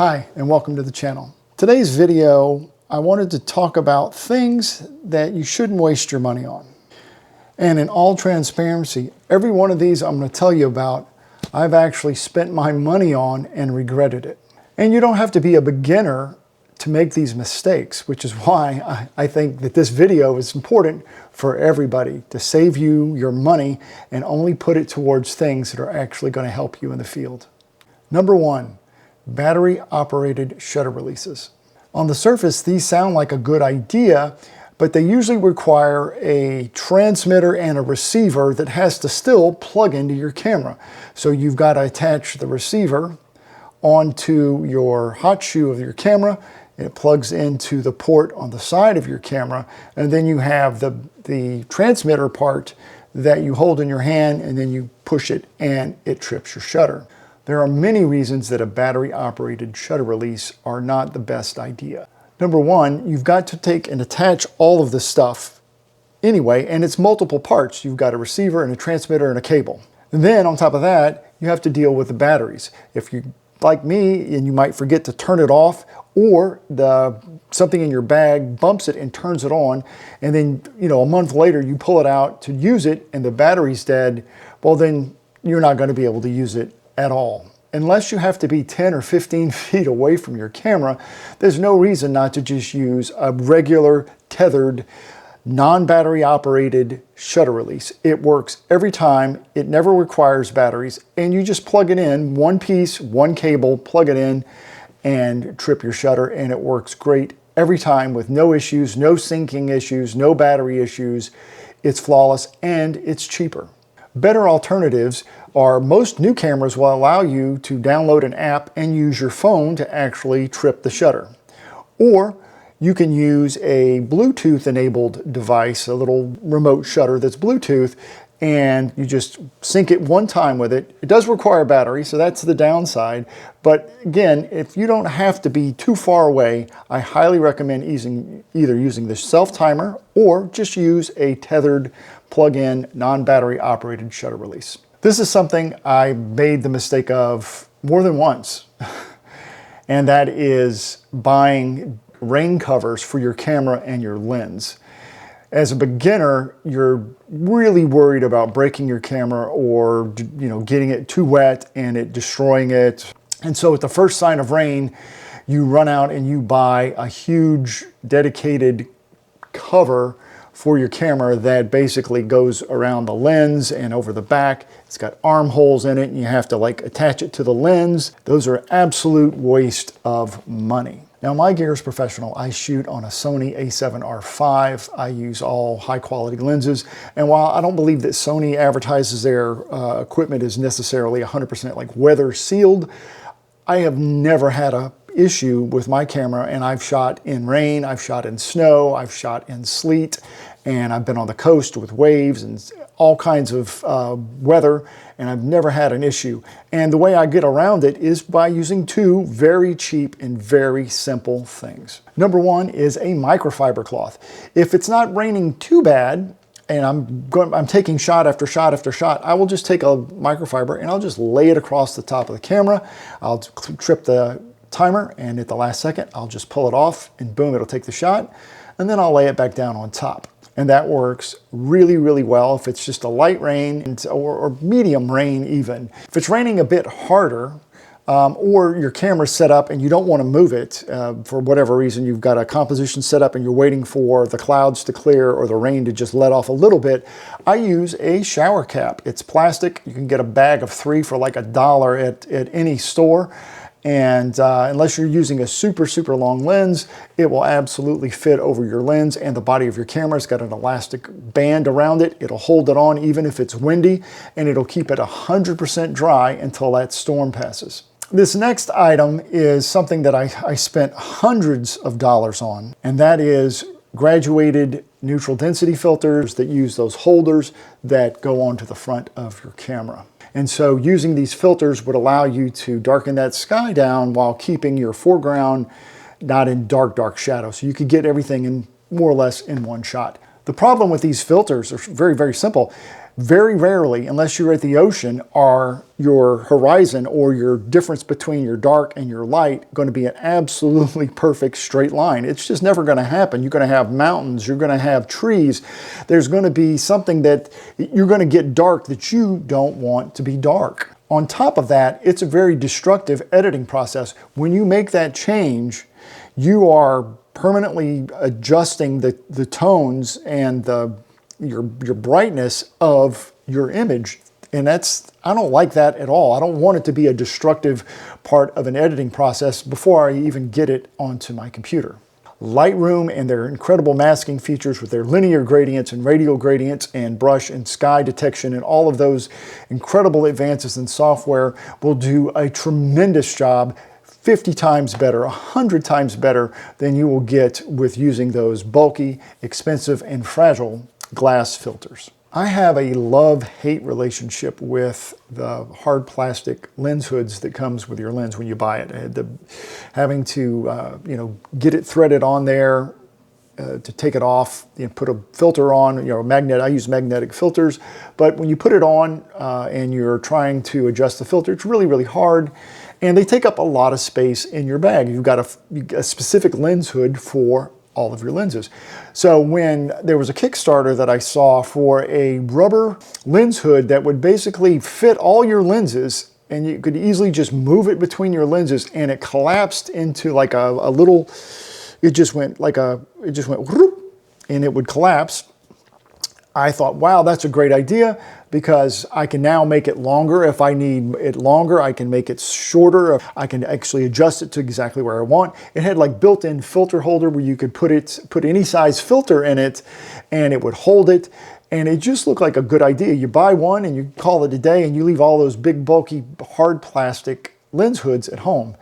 Hi, and welcome to the channel. Today's video, I wanted to talk about things that you shouldn't waste your money on. And in all transparency, every one of these I'm going to tell you about, I've actually spent my money on and regretted it. And you don't have to be a beginner to make these mistakes, which is why I think that this video is important for everybody, to save you your money and only put it towards things that are actually going to help you in the field. Number one, battery-operated shutter releases. On the surface, these sound like a good idea, but they usually require a transmitter and a receiver that has to still plug into your camera. So you've got to attach the receiver onto your hot shoe of your camera. It plugs into the port on the side of your camera, and then you have the transmitter part that you hold in your hand, and then you push it and it trips your shutter. There are many reasons that a battery-operated shutter release are not the best idea. Number one, you've got to take and attach all of this stuff anyway, and it's multiple parts. You've got a receiver and a transmitter and a cable. And then on top of that, you have to deal with the batteries. If you, like me, and you might forget to turn it off, or something in your bag bumps it and turns it on, and then a month later you pull it out to use it and the battery's dead, well then you're not going to be able to use it at all. Unless you have to be 10 or 15 feet away from your camera, there's no reason not to just use a regular tethered non-battery operated shutter release. It works every time. It never requires batteries, and you just plug it in, one piece, one cable, plug it in and trip your shutter, and it works great every time with no issues, no syncing issues, no battery issues. It's flawless and it's cheaper. Better alternatives are most new cameras will allow you to download an app and use your phone to actually trip the shutter. Or you can use a Bluetooth enabled device, a little remote shutter that's Bluetooth, and you just sync it one time with it. It does require battery, so that's the downside. But again, if you don't have to be too far away, I highly recommend either using the self-timer or just use a tethered plug-in non-battery operated shutter release. This is something I made the mistake of more than once, and that is buying rain covers for your camera and your lens. As a beginner, you're really worried about breaking your camera or getting it too wet and it destroying it. And so at the first sign of rain, you run out and you buy a huge dedicated cover for your camera that basically goes around the lens and over the back. It's got armholes in it and you have to attach it to the lens. Those are absolute waste of money. Now my gear is professional. I shoot on a Sony a7R5. I use all high quality lenses. And while I don't believe that Sony advertises their equipment is necessarily 100% weather sealed, I have never had a issue with my camera, and I've shot in rain, I've shot in snow, I've shot in sleet, and I've been on the coast with waves and all kinds of weather, and I've never had an issue. And the way I get around it is by using two very cheap and very simple things. Number one is a microfiber cloth. If it's not raining too bad, and I'm taking shot after shot after shot, I will just take a microfiber and I'll just lay it across the top of the camera. I'll trip the timer, and at the last second, I'll just pull it off and boom, it'll take the shot, and then I'll lay it back down on top. And that works really, really well if it's just a light rain or medium rain even. If it's raining a bit harder, or your camera's set up and you don't want to move it for whatever reason, you've got a composition set up and you're waiting for the clouds to clear or the rain to just let off a little bit, I use a shower cap. It's plastic. You can get a bag of 3 for $1 at any store. And unless you're using a super, super long lens, it will absolutely fit over your lens and the body of your camera. It's got an elastic band around it. It'll hold it on even if it's windy, and it'll keep it 100% dry until that storm passes. This next item is something that I spent hundreds of dollars on, and that is graduated neutral density filters that use those holders that go onto the front of your camera. And so using these filters would allow you to darken that sky down while keeping your foreground not in dark, dark shadow. So you could get everything in more or less in one shot. The problem with these filters are very, very simple. Very rarely, unless you're at the ocean, are your horizon or your difference between your dark and your light going to be an absolutely perfect straight line. It's just never going to happen. You're going to have mountains, you're going to have trees. There's going to be something that you're going to get dark that you don't want to be dark. On top of that, it's a very destructive editing process. When you make that change, you are permanently adjusting the tones and your brightness of your image. And I don't like that at all. I don't want it to be a destructive part of an editing process before I even get it onto my computer. Lightroom and their incredible masking features with their linear gradients and radial gradients and brush and sky detection and all of those incredible advances in software will do a tremendous job, 50 times better, 100 times better than you will get with using those bulky, expensive, and fragile glass filters. I have a love-hate relationship with the hard plastic lens hoods that comes with your lens when you buy it. I had having to get it threaded on there to take it off, put a filter on, I use magnetic filters, but when you put it on and you're trying to adjust the filter, it's really, really hard. And they take up a lot of space in your bag. You've got a specific lens hood for all of your lenses. So when there was a Kickstarter that I saw for a rubber lens hood that would basically fit all your lenses, and you could easily just move it between your lenses, and it collapsed into like a little, it just went whoop, and it would collapse. I thought, wow, that's a great idea, because I can now make it longer. If I need it longer, I can make it shorter. I can actually adjust it to exactly where I want. It had like built-in filter holder where you could put any size filter in it and it would hold it. And it just looked like a good idea. You buy one and you call it a day and you leave all those big, bulky, hard plastic lens hoods at home.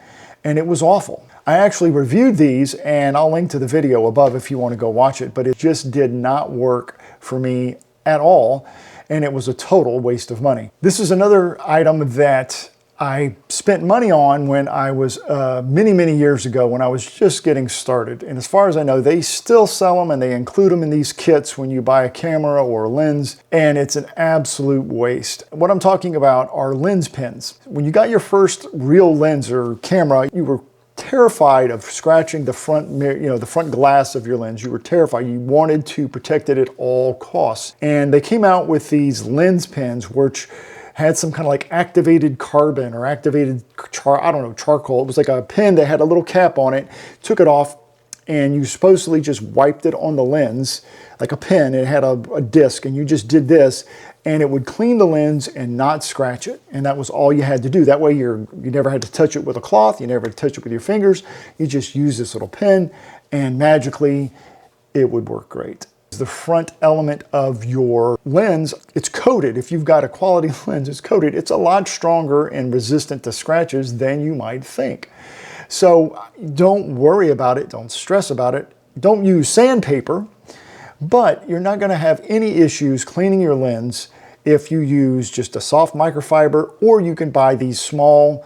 And it was awful. I actually reviewed these, and I'll link to the video above if you want to go watch it, but it just did not work for me at all, and it was a total waste of money. This is another item that I spent money on when I was many, many years ago when I was just getting started. And as far as I know, they still sell them and they include them in these kits when you buy a camera or a lens, and it's an absolute waste. What I'm talking about are lens pins. When you got your first real lens or camera, you were terrified of scratching the front mirror, the front glass of your lens. You were terrified. You wanted to protect it at all costs. And they came out with these lens pins, which had some kind of like activated carbon or activated charcoal. It was like a pin that had a little cap on it. Took it off, and you supposedly just wiped it on the lens like a pen. It had a disc, and you just did this, and it would clean the lens and not scratch it. And that was all you had to do. That way you never had to touch it with a cloth. You never had to touch it with your fingers. You just use this little pen, and magically it would work great. The front element of your lens, it's coated. If you've got a quality lens, it's coated. It's a lot stronger and resistant to scratches than you might think. So don't worry about it. Don't stress about it. Don't use sandpaper, but you're not going to have any issues cleaning your lens if you use just a soft microfiber, or you can buy these small,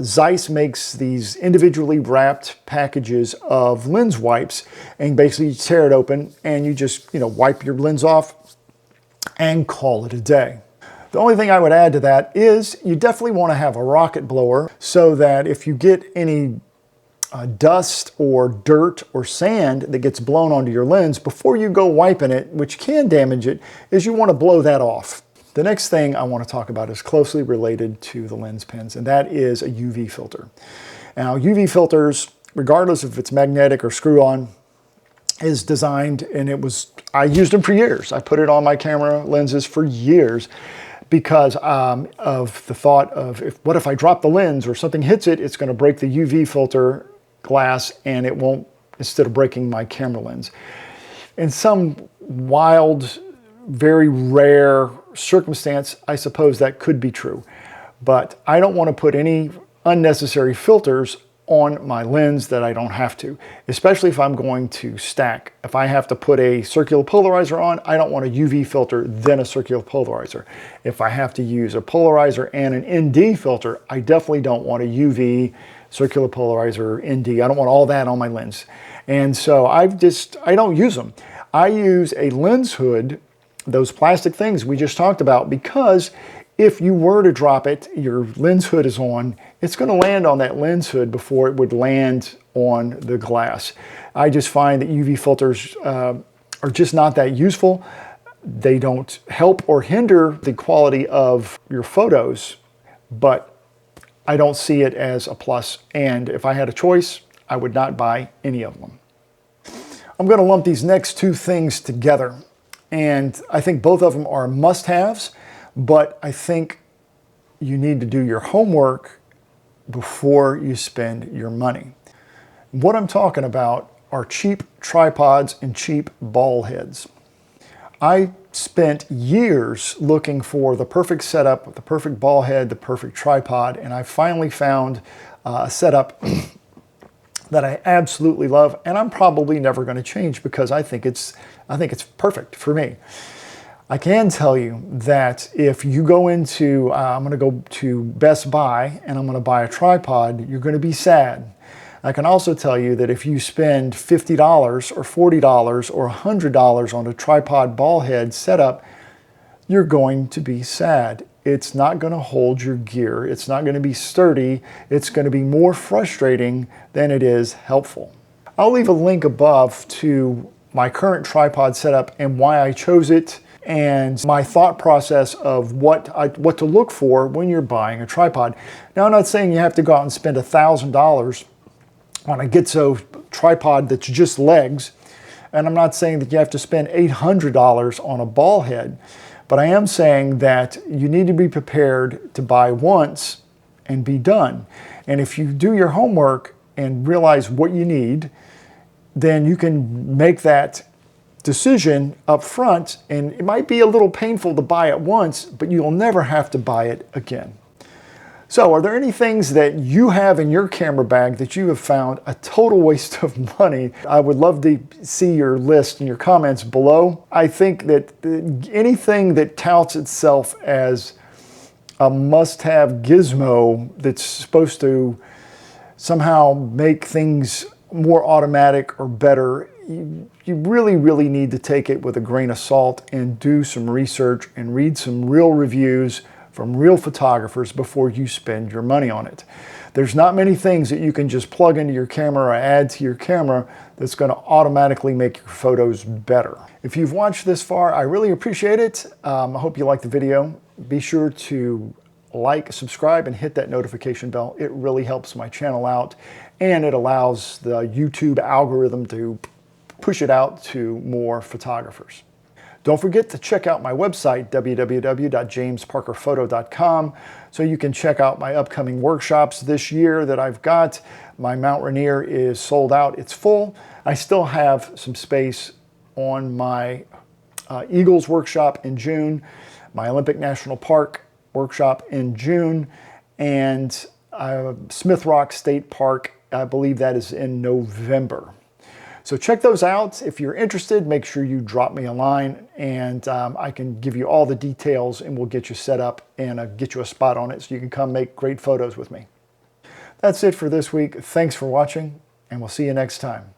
Zeiss makes these individually wrapped packages of lens wipes, and basically tear it open and you just, wipe your lens off and call it a day. The only thing I would add to that is you definitely want to have a rocket blower so that if you get any dust or dirt or sand that gets blown onto your lens before you go wiping it, which can damage it, is you want to blow that off. The next thing I want to talk about is closely related to the lens pins, and that is a UV filter. Now, UV filters, regardless if it's magnetic or screw-on, is designed, and I used them for years. I put it on my camera lenses for years because of the thought of, what if I drop the lens or something hits it, it's going to break the UV filter glass, and it won't, instead of breaking my camera lens. In some wild, very rare circumstance, I suppose that could be true, but I don't want to put any unnecessary filters on my lens that I don't have to, especially if I'm going to stack. If I have to put a circular polarizer on, I don't want a UV filter, then a circular polarizer. If I have to use a polarizer and an ND filter, I definitely don't want a UV, circular polarizer, ND. I don't want all that on my lens. And so I don't use them. I use a lens hood, those plastic things we just talked about, because if you were to drop it, your lens hood is on, it's going to land on that lens hood before it would land on the glass. I just find that UV filters are just not that useful. They don't help or hinder the quality of your photos, but I don't see it as a plus. And if I had a choice, I would not buy any of them. I'm going to lump these next two things together. And I think both of them are must-haves, but I think you need to do your homework before you spend your money. What I'm talking about are cheap tripods and cheap ball heads. I spent years looking for the perfect setup, the perfect ball head, the perfect tripod, and I finally found a setup that I absolutely love, and I'm probably never going to change because I think it's perfect for me. I can tell you that if you go into, I'm going to go to Best Buy and I'm going to buy a tripod, you're going to be sad. I can also tell you that if you spend $50 or $40 or $100 on a tripod ball head setup, you're going to be sad. It's not going to hold your gear. It's not going to be sturdy. It's going to be more frustrating than it is helpful. I'll leave a link above to my current tripod setup and why I chose it, and my thought process of what to look for when you're buying a tripod. Now, I'm not saying you have to go out and spend $1,000 on a Gitzo tripod that's just legs, and I'm not saying that you have to spend $800 on a ball head, but I am saying that you need to be prepared to buy once and be done. And if you do your homework and realize what you need, then you can make that decision up front, and it might be a little painful to buy it once, but you'll never have to buy it again. So are there any things that you have in your camera bag that you have found a total waste of money? I would love to see your list and your comments below. I think that anything that touts itself as a must-have gizmo that's supposed to somehow make things more automatic or better, you really, really need to take it with a grain of salt and do some research and read some real reviews from real photographers before you spend your money on it. There's not many things that you can just plug into your camera or add to your camera that's going to automatically make your photos better. If you've watched this far, I really appreciate it. I hope you liked the video. Be sure to like, subscribe, and hit that notification bell. It really helps my channel out, and it allows the YouTube algorithm to push it out to more photographers. Don't forget to check out my website, www.jamesparkerphoto.com, so you can check out my upcoming workshops this year that I've got. My Mount Rainier is sold out. It's full. I still have some space on my Eagles workshop in June, my Olympic National Park workshop in June, and Smith Rock State Park, I believe that is in November. So check those out. If you're interested, make sure you drop me a line, and I can give you all the details, and we'll get you set up and get you a spot on it so you can come make great photos with me. That's it for this week. Thanks for watching, and we'll see you next time.